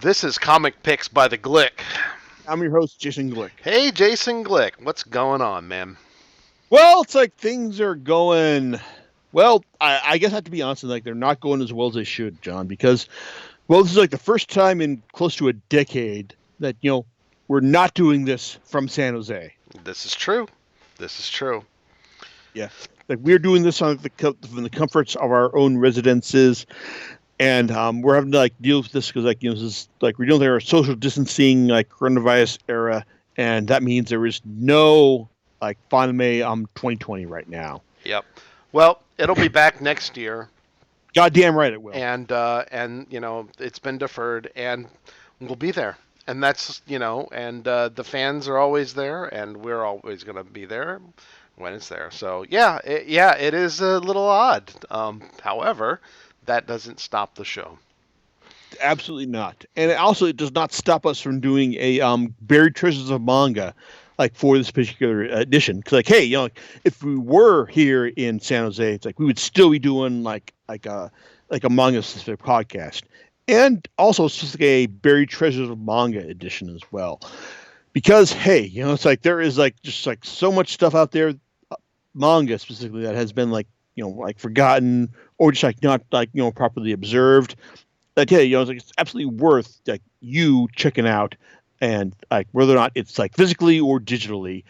This is Comic Picks by the Glick. I'm your host, Jason Glick. Hey, Jason Glick, what's going on, man? Well, it's like things are going. Well, I guess I have to be honest, like they're not going as well as they should, John, because this is like the first time in close to a decade that we're not doing this from San Jose. This is true. This is true. Yeah, like we're doing this on from the comforts of our own residences, and we're having to like deal with this because this is like we're dealing with our social distancing like coronavirus era, and that means there is no like Fanime 2020 right now. Yep. Well, it'll be back next year, Goddamn right it will. and it's been deferred, and we'll be there. And that's and the fans are always there, and we're always gonna be there when it's there. So it is a little odd. However, that doesn't stop the show. Absolutely not. And it does not stop us from doing a buried treasures of manga like for this particular edition. Because like, hey, if we were here in San Jose, it's like we would still be doing like a manga specific podcast, and also it's just like a buried treasures of manga edition as well. Because hey, it's like there is like just like so much stuff out there, manga specifically that has been like like forgotten or just like not like properly observed. Like yeah, it's absolutely worth like you checking out, and like whether or not it's like physically or digitally.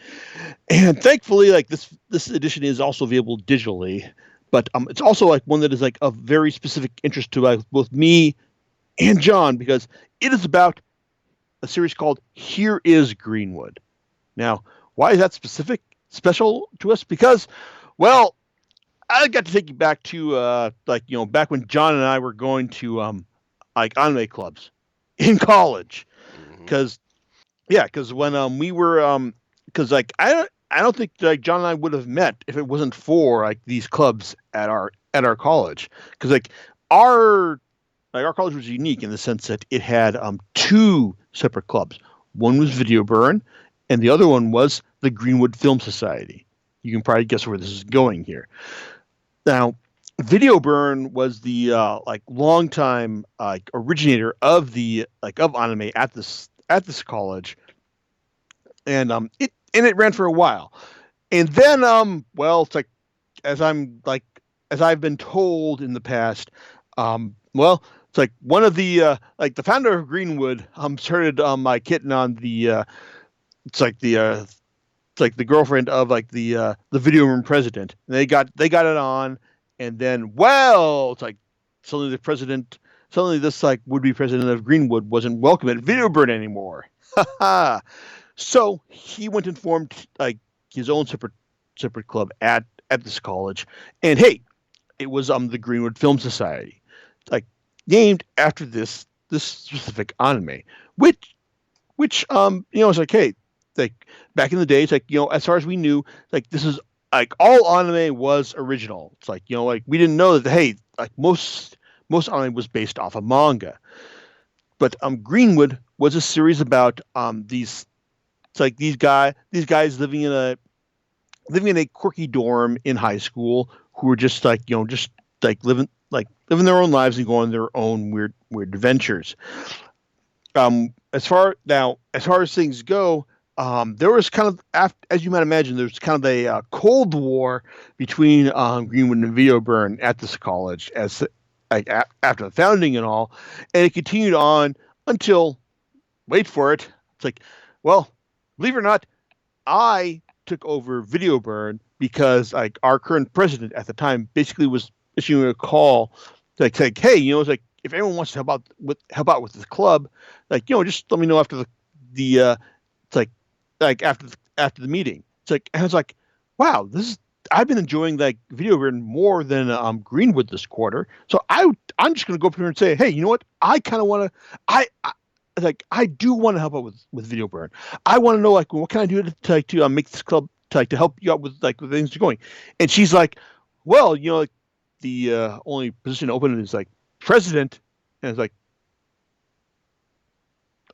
And thankfully, like this edition is also available digitally, but it's also like one that is like of very specific interest to like both me and John because it is about a series called Here Is Greenwood. Now, why is that special to us? Because, well, I got to take you back to back when John and I were going to like anime clubs in college, because when we were because like I don't think like John and I would have met if it wasn't for like these clubs at our college, because our college was unique in the sense that it had two separate clubs. One was Video Burn, and the other one was the Greenwood Film Society. You can probably guess where this is going here. Now, Video Burn was the like longtime originator of the of anime at this college, and it ran for a while, and then it's like as I've been told in the past, it's like one of the like the founder of Greenwood started like hitting on the it's like the the girlfriend of like the video room president. And they got it on, and then it's like suddenly this like would be president of Greenwood wasn't welcome at Video Burn anymore. So he went and formed like his own separate club at this college, and hey, it was the Greenwood Film Society, like named after this specific anime, which it's like hey, like back in the days, like as far as we knew, like this is like all anime was original. It's like like we didn't know that hey, like most anime was based off of manga, but Greenwood was a series about these it's like these guys living in a quirky dorm in high school who were just like just like living their own lives and going their own weird adventures. As far as things go, there was kind of, as you might imagine, there's kind of a cold war between Greenwood and Video Burn at this college as after the founding and all, and it continued on until, wait for it, it's like, well, believe it or not, I took over Video Burn because like our current president at the time basically was issuing a call like hey, it's like if anyone wants to help out with this club, like just let me know after the it's like after the meeting. It's like, and I was like, wow, I've been enjoying like Video Burn more than Greenwood this quarter, so I'm just gonna go up here and say, hey, you know what, I kind of want to I do want to help out with Video Burn. I want to know like what can I do to make this club to help you out with like with things are going. And she's like, well, like the only position open is like president, and it's like,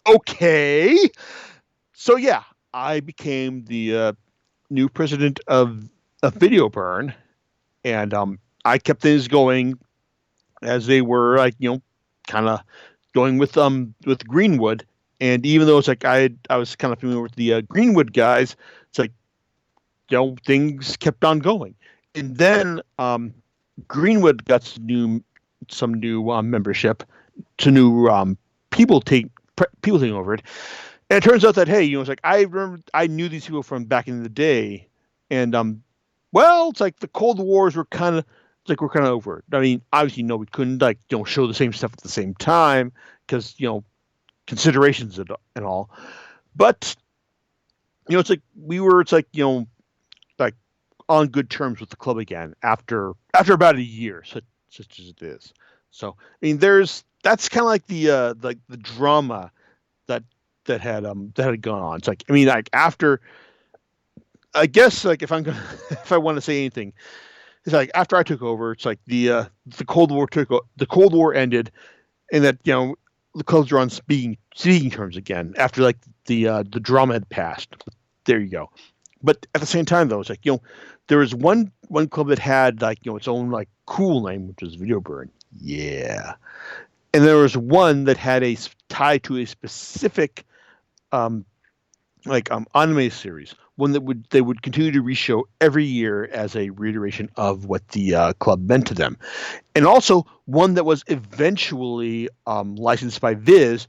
okay, so yeah, I became the new president of Video Burn, and I kept things going as they were like kind of going with Greenwood, and even though it's like I was kind of familiar with the Greenwood guys, it's like things kept on going, and then Greenwood got some new membership, to new people taking over it, and it turns out that hey, it's like I remember I knew these people from back in the day, and well, it's like the Cold Wars were kind of we're kind of over it. I mean, obviously, no, we couldn't like show the same stuff at the same time because considerations and all, but it's like it's like like on good terms with the club again after about a year, such as it is. So I mean, that's kind of like the drama that that had gone on. It's like I mean, like after I guess like if I'm gonna if I want to say anything, it's like after I took over, it's like the Cold War ended, and that the clubs are on speaking terms again after like the drama had passed. There you go. But at the same time, though, it's like there was one club that had like its own like cool name, which was Video Burn. Yeah, and there was one that had a tie to a specific anime series, one that they would continue to reshow every year as a reiteration of what the club meant to them, and also one that was eventually licensed by Viz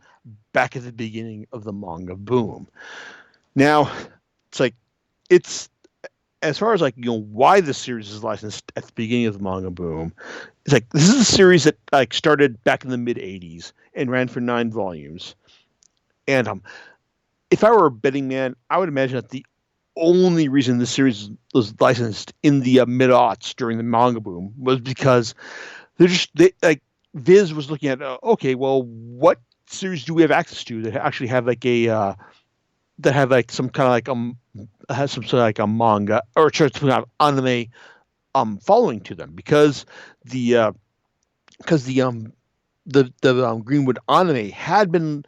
back at the beginning of the manga boom. Now, it's like it's as far as like why the series is licensed at the beginning of the manga boom. It's like this is a series that like started back in the mid '80s and ran for 9 volumes, and if I were a betting man, I would imagine that the only reason this series was licensed in the mid-aughts during the manga boom was because they like Viz was looking at okay, well, what series do we have access to that actually have like a that have like some kind of like has some sort of like a manga or some kind of anime following to them because the Greenwood anime had been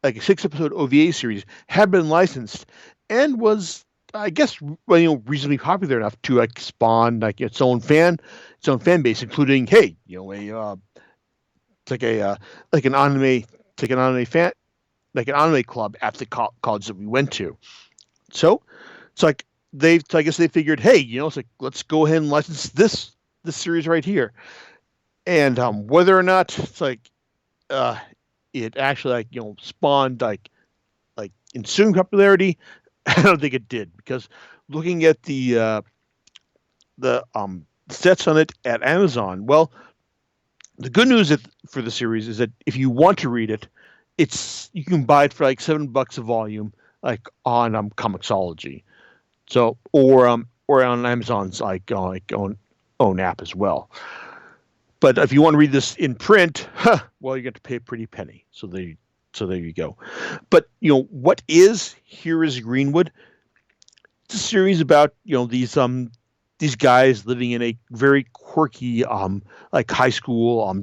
like a 6-episode OVA series had been licensed and was I guess reasonably popular enough to like spawn like its own fan base, including hey it's like a like an anime fan like an anime club at the college that we went to. So it's like I guess they figured hey it's like let's go ahead and license this series right here, and whether or not it's like it actually like spawned like ensuing popularity, I don't think it did because looking at the sets on it at Amazon, well, the good news for the series is that if you want to read it, you can buy it for like $7 a volume, like on Comixology, so or on Amazon's like own app as well. But if you want to read this in print, well, you got to pay a pretty penny. So there you go. But what is Here is Greenwood? It's a series about these guys living in a very quirky like high school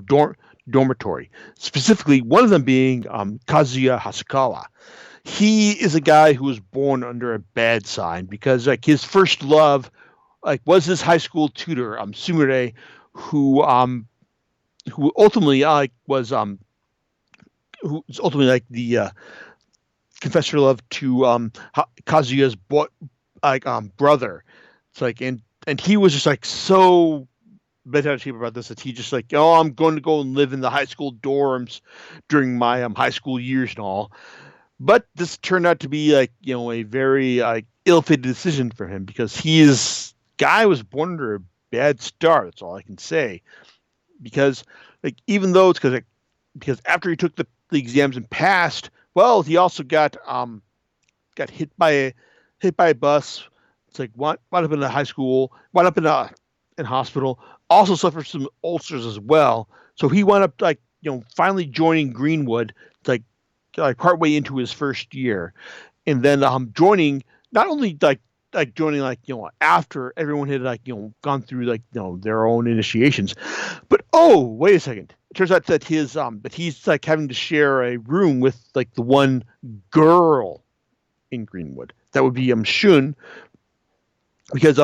dormitory. Specifically, one of them being Kazuya Hasakawa. He is a guy who was born under a bad sign because like his first love like was his high school tutor Sumire, who ultimately was who's ultimately like the confessor love to Kazuya's brother. It's like and he was just like so bent out of shape about this that he just like I'm going to go and live in the high school dorms during my high school years and all. But this turned out to be like a very ill-fated decision for him because guy was born under a bad star. That's all I can say. Because like even though it's because after he took the exams and passed, well, he also got hit by a bus. It's like wound up in a high school, wound up in hospital. Also suffered some ulcers as well. So he wound up like finally joining Greenwood like partway into his first year, and then joining not only joining after everyone had gone through their own initiations, but oh wait a second, it turns out that he's like having to share a room with like the one girl in Greenwood. That would be Shun, because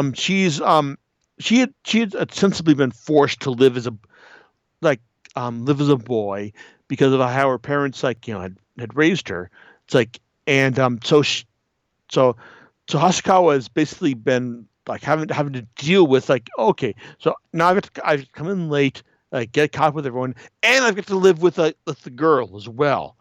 she had ostensibly been forced to live as a boy because of how her parents had raised her. It's like and so so Hasakawa has basically been like having to deal with like okay, so now I've come in late, get caught up with everyone, and I've got to live with the girl as well.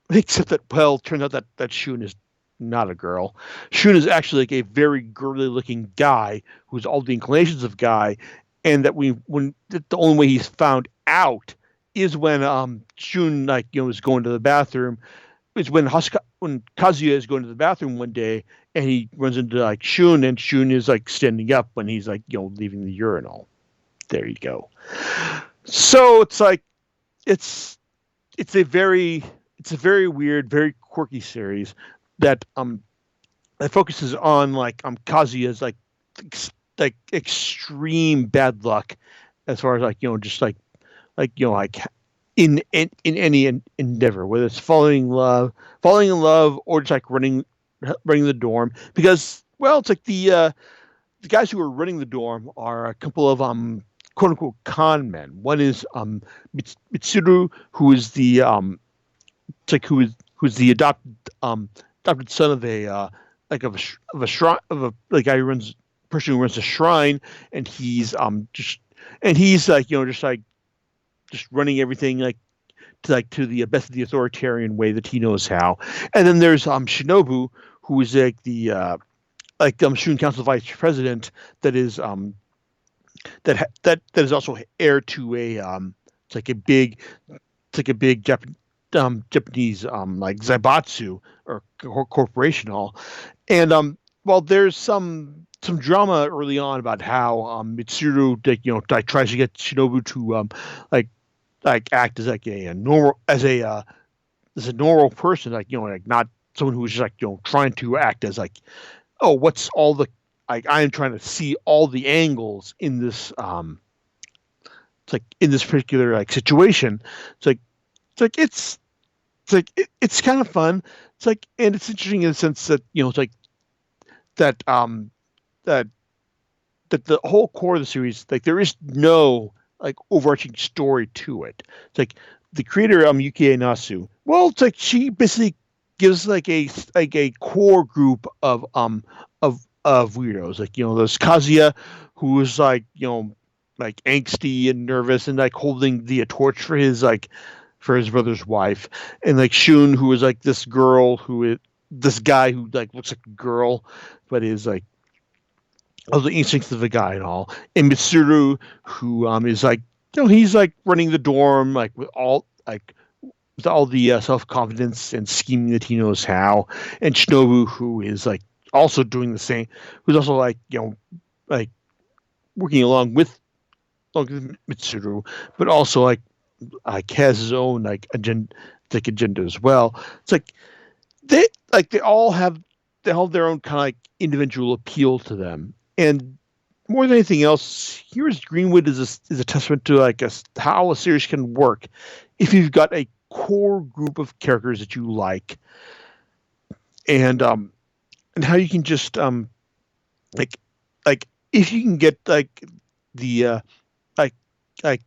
Except that, well, turns out that Shun is not a girl. Shun is actually like a very girly looking guy who's all the inclinations of guy, and that the only way he's found out is when Shun is going to the bathroom. It's when Kazuya is going to the bathroom one day and he runs into like Shun, and Shun is like standing up when he's leaving the urinal. There you go. So it's like it's it's a very it's a very weird, very quirky series that that focuses on Kazuya's extreme bad luck as far as just like in any endeavor, whether it's falling in love, or just like running the dorm. Because well, it's like the guys who are running the dorm are a couple of quote unquote con men. One is Mitsuru, who is the it's like who's the adopted son of a of a shrine of a guy who runs person who runs a shrine, and he's just running everything to the best of the authoritarian way that he knows how. And then there's Shinobu, who is like the student council vice president, that is that is also heir to a it's like a big Japanese zaibatsu or corporation all. And well, there's some drama early on about how Mitsuru tries to get Shinobu to act as a normal as a normal person, not someone who's just trying to act as oh, what's all the I am trying to see all the angles in this in this particular situation. It's kind of fun. And it's interesting in the sense that it's like that that that the whole core of the series, there is no overarching story to it. It's like the creator Yukie Nasu. Well, it's like she basically gives a core group of weirdos. There's Kazuya, who is angsty and nervous and holding the torch for his brother's wife, and Shun, who is this guy who looks like a girl but is all the instincts of a guy and all, and Mitsuru, who is he's running the dorm with all the self confidence and scheming that he knows how, and Shinobu, who is also doing the same, who's also working along with Mitsuru, but also has his own agenda as well. It's they all have their own kind of individual appeal to them. And more than anything else, here's Greenwood is a testament to how a series can work if you've got a core group of characters that you like, and how you can just if you can get the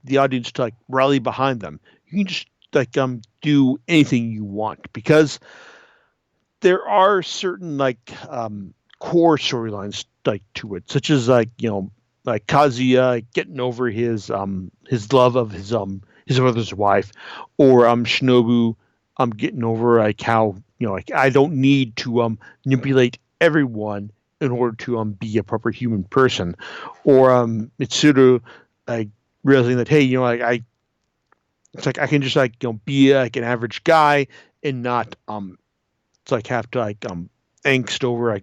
the audience to rally behind them, you can just do anything you want, because there are certain core storylines to it, such as Kazuya getting over his love of his brother's wife, or Shinobu getting over how I don't need to manipulate everyone in order to be a proper human person, or Mitsuru realizing that, hey, I it's I can just be an average guy and not have to angst over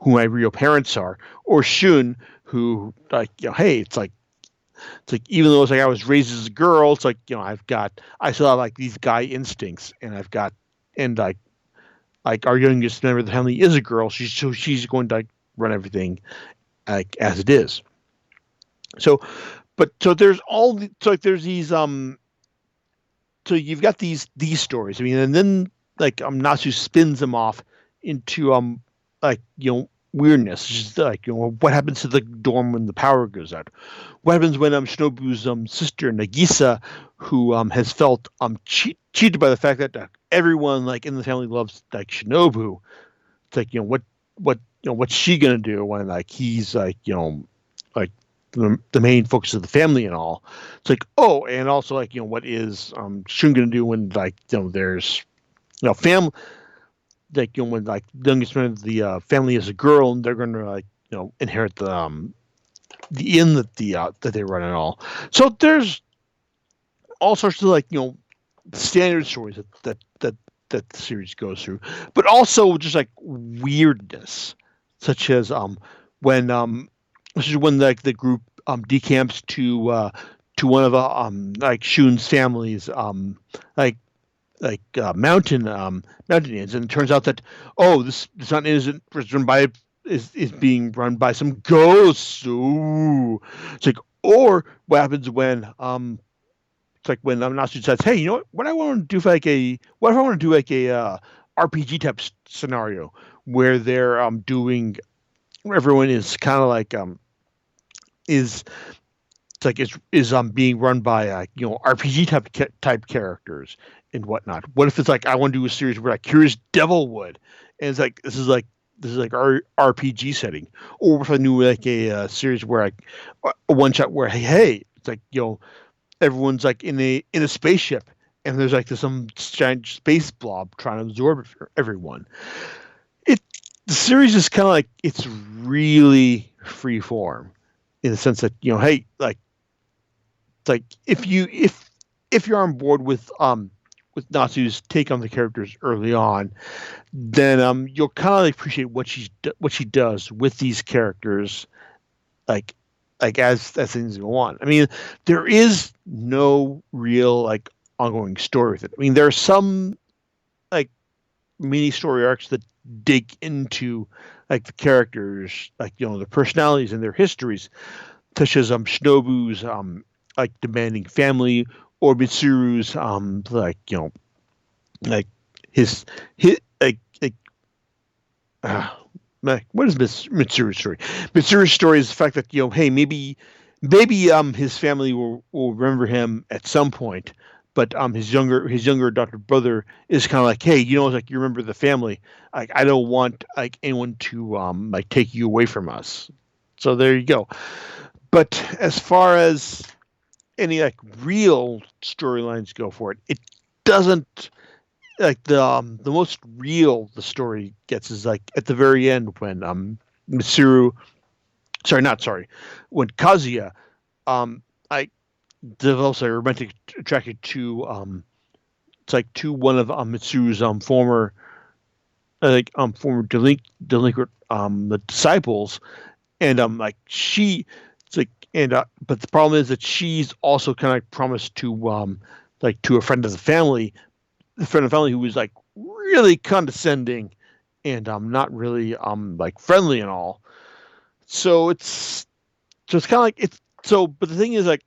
who my real parents are, or Shun, who hey, it's even though I was raised as a girl, it's I still have these guy instincts, and I've got and our youngest member of the family is a girl. She's going to run everything as it is. So there's there's these so you've got these stories. I mean, and then Natsu spins them off into weirdness. It's just like, what happens to the dorm when the power goes out? What happens when Shinobu's sister Nagisa, who has felt cheated by the fact that everyone like in the family loves like Shinobu. It's like, what what's she gonna do when like he's like like the main focus of the family and all. It's like, oh, and also like what is Shun gonna do when like there's family, like when like the youngest member of the family is a girl, and they're gonna like inherit the inn that they run and all. So there's all sorts of like standard stories that the series goes through, but also just like weirdness, such as when this is when like the group decamps to one of like Shun's family's mountain inns, and it turns out that this mountain is run by is being run by some ghosts. Ooh. It's like, or what happens when it's like when Natsu says, hey, what I want to do what if I want to do like a RPG type scenario where they're doing where everyone is kind of like is it's like is being run by RPG type characters and whatnot. What if it's like I want to do a series where like here's Devilwood, and it's like this is like our RPG setting, or if I knew like a series where like a one shot where hey it's like everyone's like in a spaceship, and there's like some giant space blob trying to absorb everyone. The series is kind of like it's really free form in the sense that hey, like if you're on board with Natsu's take on the characters early on, then you'll kind of appreciate what she does with these characters, like as things go on. I mean, there is no real like ongoing story with it. I mean, there are some like mini story arcs that dig into like the characters, like the personalities and their histories, such as Shinobu's like demanding family, or Mitsuru's like his what is Mitsuru's story? Mitsuru's story is the fact that hey, maybe his family will remember him at some point, but his younger adopted brother is kind of like, hey, like you remember the family, like I don't want like anyone to like take you away from us. So there you go. But as far as any like real storylines go for it, it doesn't. Like the most real the story gets is like at the very end when Mitsuru, when Kazuya I develops a romantic attraction to it's like to one of Mitsuru's former delinquent the disciples, and like she it's like and but the problem is that she's also kind of like promised to like to a friend of the family who was like really condescending and not really like friendly and all. So it's kind of like it's so. But the thing is, like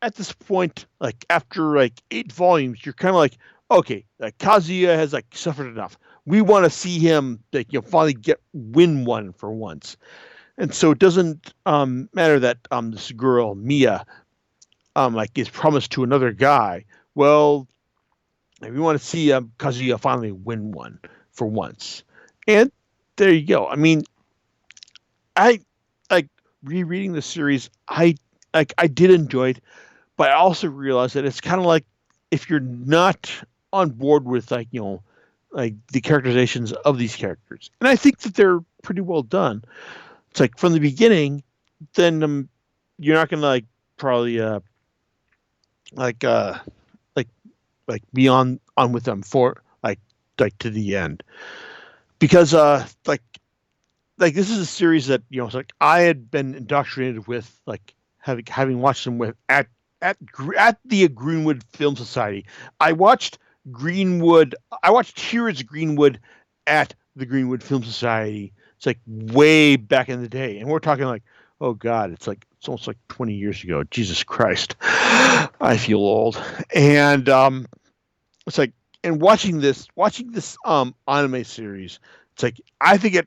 at this point, like after like 8 volumes, you're kind of like, okay, like Kazuya has like suffered enough. We want to see him like finally win one for once. And so it doesn't matter that this girl Mia like is promised to another guy. Well, we want to see Kazuya finally win one for once. And there you go. I mean, I like rereading the series. I did enjoy it, but I also realized that it's kind of like if you're not on board with like like the characterizations of these characters, and I think that they're pretty well done. It's like from the beginning, then you're not gonna like probably like like be on with them for like to the end, because like this is a series that it's like I had been indoctrinated with, like having watched them with at the Greenwood Film Society. I watched Here's Greenwood at the Greenwood Film Society. It's like way back in the day, and we're talking like, oh god, it's almost like 20 years ago. Jesus Christ, I feel old. And it's like, and watching this anime series, it's like I think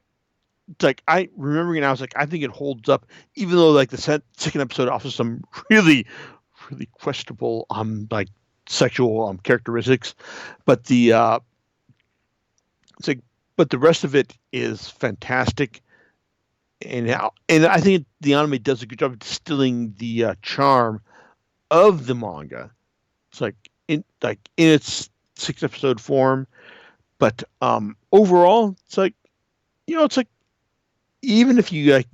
it's like I remembering, I was like, I think it holds up, even though like the second episode offers some really, really questionable like sexual characteristics, but the it's like, but the rest of it is fantastic. And I think the anime does a good job of distilling the charm of the manga. It's like in its 6 episode form, but overall, it's like, it's like, even if you like,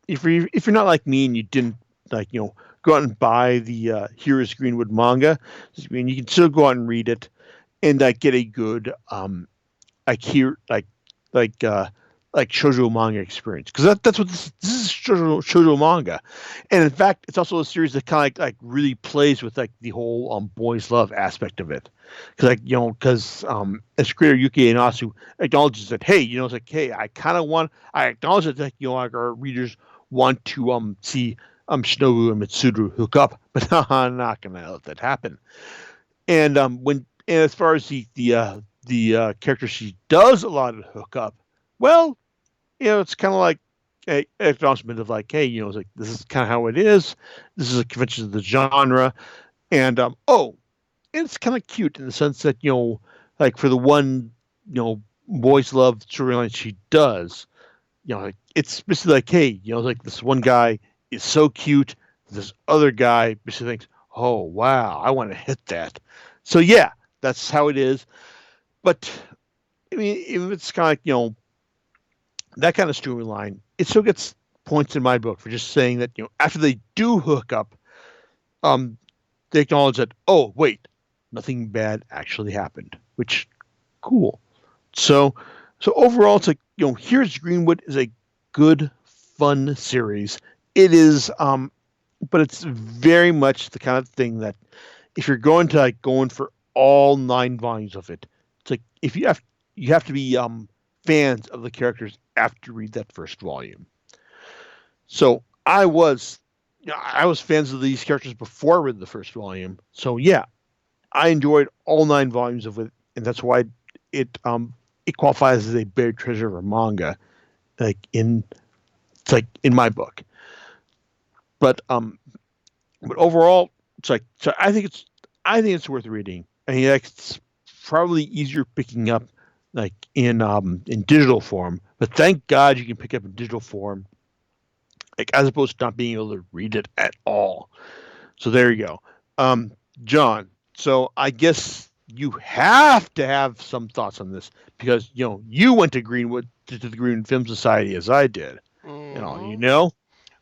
if you're not like me and you didn't like, go out and buy the Heroes Greenwood manga, I mean, you can still go out and read it and like get a good like here like uh like shoujo manga experience, because that's what this is, shoujo manga. And in fact, it's also a series that kind of like really plays with like the whole boys love aspect of it, because as creator Yuki Inasu acknowledges that, hey, it's like, hey, I acknowledge that, like, like our readers want to see Shinobu and Mitsuru hook up, but I'm not gonna let that happen. And as far as the character she does a lot of hook up, well, it's kind of like a acknowledgement of like, hey, it's like, this is kind of how it is. This is a convention of the genre, and it's kind of cute in the sense that, like, for the one, boys love storyline she does, like, it's basically like, hey, like, this one guy is so cute, this other guy basically thinks, oh wow, I want to hit that. So yeah, that's how it is. But I mean, if it's kind of like, that kind of storyline, it still gets points in my book for just saying that, after they do hook up, um, they acknowledge that, oh wait, nothing bad actually happened, which cool. So so overall, it's like, here's Greenwood is a good, fun series. It is, but it's very much the kind of thing that, if you're going to like going for all 9 volumes of it, it's like, if you have to be fans of the characters after you read that first volume. So I was fans of these characters before I read the first volume. So yeah, I enjoyed all 9 volumes of it, and that's why it qualifies as a buried treasure of a manga, like in it's like in my book. But overall, it's like, so I think it's worth reading. I mean, like, it's probably easier picking up like in digital form, but thank God you can pick up in digital form, like, as opposed to not being able to read it at all. So there you go. Um, John. So I guess you have to have some thoughts on this, because you went to Greenwood, to the Greenwood Film Society, as I did. You know, you Hmm. know.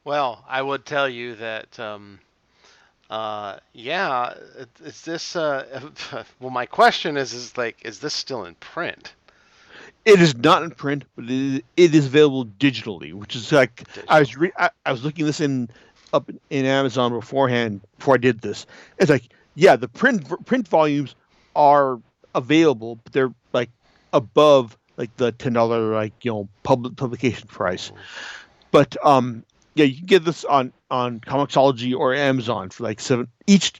Well, I would tell you that, yeah, is this, well, my question is like, is this still in print? It is not in print, but it is available digitally, which is like, Digital. I was looking this up in Amazon beforehand, before I did this. It's like, yeah, the print volumes are available, but they're like above like the $10, like, publication price. Mhm. But yeah, you can get this on Comixology or Amazon for like seven each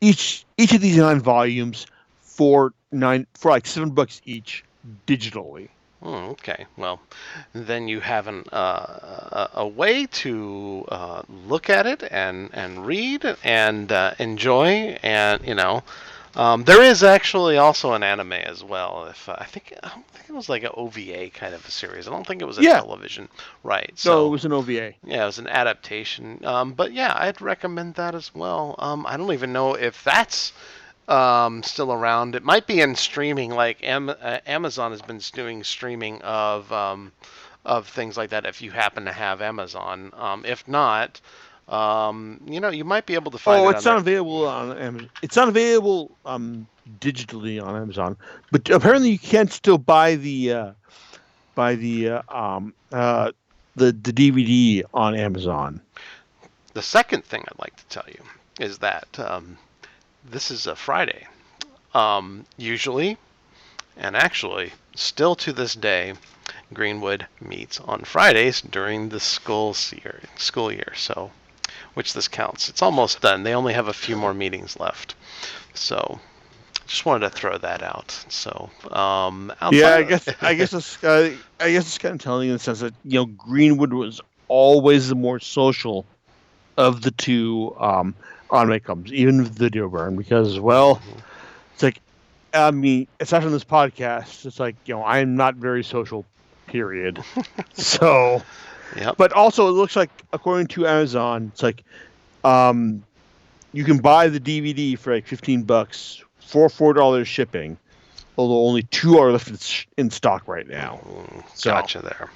of these 9 volumes for like $7 each digitally. Okay. Well, then you have a way to look at it and read and enjoy, and there is actually also an anime as well. If I don't think it was like an OVA kind of a series. I don't think it was a Yeah, television, right? no, it So was an OVA. yeah, it was an adaptation. But yeah, I'd recommend that as well. I don't even know if that's still around. It might be in streaming. Like Amazon has been doing streaming of things like that. If you happen to have Amazon, if not, you might be able to find Oh, it it's on not there. available on Amazon. It's not available digitally on Amazon, but apparently you can still buy the DVD on Amazon. The second thing I'd like to tell you is that this is a Friday. Usually, and actually, still to this day, Greenwood meets on Fridays during the school year. So, which this counts. It's almost done. They only have a few more meetings left. So, Just wanted to throw that out. So, Yeah, outside I guess it's kind of telling in the sense that Greenwood was always the more social of the two anime clubs, even Video Burn, because it's like, I mean, aside from this podcast, it's like I'm not very social, period. So, Yep. but also it looks like according to Amazon, it's like um, you can buy the DVD for like $15 for $4 shipping, although only two are left in stock right now. So, Gotcha there.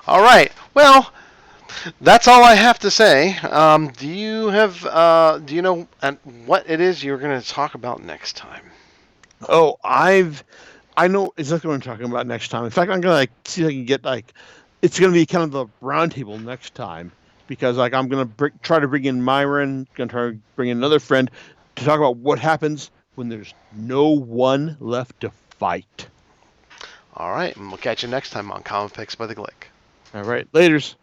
All right. Well, that's all I have to say. Do you have? Do you know what it is you're going to talk about next time? oh, I know exactly what I'm talking about next time. In fact, I'm gonna see if I can get it's gonna be kind of the roundtable next time because I'm gonna try to bring in Myron, gonna try to bring in another friend to talk about what happens when there's no one left to fight. All right, and we'll catch you next time on Comic Picks by the Glick. All right, laters.